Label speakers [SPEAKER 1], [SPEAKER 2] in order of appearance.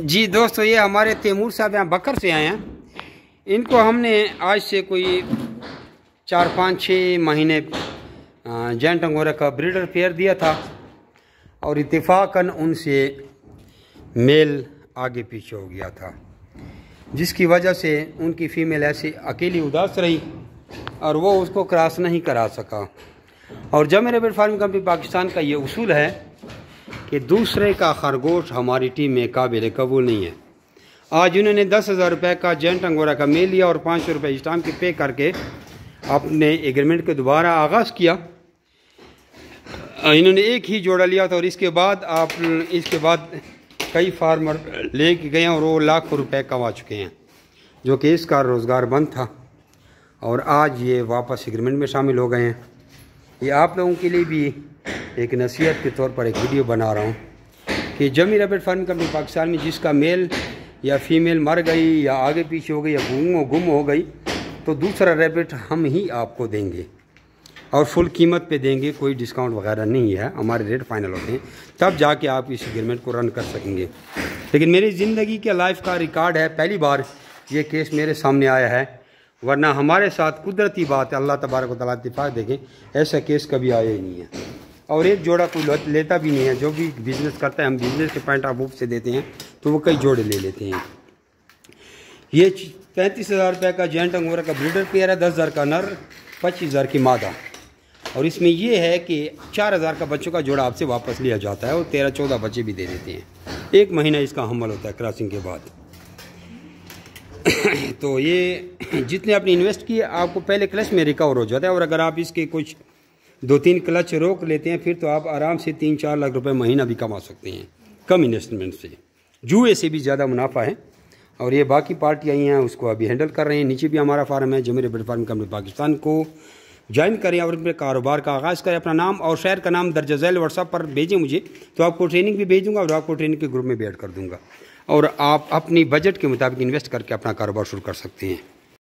[SPEAKER 1] جی دوستو، یہ ہمارے تیمور صاحب یہاں بکر سے آئے ہیں۔ ان کو ہم نے آج سے کوئی 4-5-6 مہینے جینٹ انگورا کا بریڈر پیئر دیا تھا، اور اتفاقاً ان سے میل آگے پیچھے ہو گیا تھا، جس کی وجہ سے ان کی فیمیل ایسی اکیلی اداس رہی اور وہ اس کو کراس نہیں کرا سکا۔ اور جمع ریبٹ فارم کمپنی پاکستان کا یہ اصول ہے کہ دوسرے کا خرگوش ہماری ٹیم میں قابل قبول نہیں ہے۔ آج انہوں نے 10,000 روپے کا جینٹ انگورا کا میل لیا اور 500 روپے اسٹامپ کی پے کر کے اپنے ایگریمنٹ کے دوبارہ آغاز کیا۔ انہوں نے ایک ہی جوڑا لیا تھا، اور اس کے بعد کئی فارمر لے کے گئے اور وہ لاکھوں روپے کما چکے ہیں، جو کہ اس کا روزگار بند تھا، اور آج یہ واپس ایگریمنٹ میں شامل ہو گئے ہیں۔ یہ آپ لوگوں کے لیے بھی ایک نصیحت کے طور پر ایک ویڈیو بنا رہا ہوں کہ جمی ریبٹ فارم کمپنی پاکستان میں جس کا میل یا فیمیل مر گئی یا آگے پیچھے ہو گئی یا گم ہو گئی، تو دوسرا ریبٹ ہم ہی آپ کو دیں گے اور فل قیمت پہ دیں گے، کوئی ڈسکاؤنٹ وغیرہ نہیں ہے، ہمارے ریٹ فائنل ہوتے ہیں، تب جا کے آپ اس ایگریمنٹ کو رن کر سکیں گے۔ لیکن میری زندگی کے لائف کا ریکارڈ ہے، پہلی بار یہ کیس میرے سامنے آیا ہے، ورنہ ہمارے ساتھ قدرتی بات ہے، اللہ تبارک و تعالیٰ اتفاق دیکھیں، ایسا کیس کبھی آیا ہی نہیں ہے، اور ایک جوڑا کوئی لیتا بھی نہیں ہے۔ جو بھی بزنس کرتا ہے، ہم بزنس کے پوائنٹ آف ویو سے دیتے ہیں، تو وہ کئی جوڑے لے لیتے ہیں۔ یہ 35,000 روپے کا جینٹ انگورا کا بریڈر پیئر ہے، 10,000 کا نر، 25,000 کی مادہ، اور اس میں یہ ہے کہ 4,000 کا بچوں کا جوڑا آپ سے واپس لیا جاتا ہے، اور 13-14 بچے بھی دے دیتے ہیں۔ 1 مہینہ اس کا حمل ہوتا ہے کراسنگ کے بعد۔ تو یہ جتنے آپ نے انویسٹ کیے، آپ کو پہلے کلچ میں ریکور ہو جاتا ہے، اور اگر آپ اس کے کچھ 2-3 کلچ روک لیتے ہیں، پھر تو آپ آرام سے 3-4 لاکھ روپے مہینہ بھی کما سکتے ہیں کم انویسٹمنٹ سے، جوئے سے بھی زیادہ منافع ہے۔ اور یہ باقی پارٹیاں ہیں اس کو ابھی ہینڈل کر رہے ہیں۔ نیچے بھی ہمارا فارم ہے، جمع ریبٹ فارم کمپنی پاکستان کو جوائن کریں اور اپنے کاروبار کا آغاز کریں۔ اپنا نام اور شہر کا نام درج ذیل واٹس ایپ پر بھیجیں مجھے، تو آپ کو ٹریننگ بھی بھیج دوں گا اور آپ کو ٹریننگ کے گروپ میں بھی ایڈ کر دوں گا، اور آپ اپنی بجٹ کے مطابق انویسٹ کر کے اپنا کاروبار شروع کر سکتے ہیں۔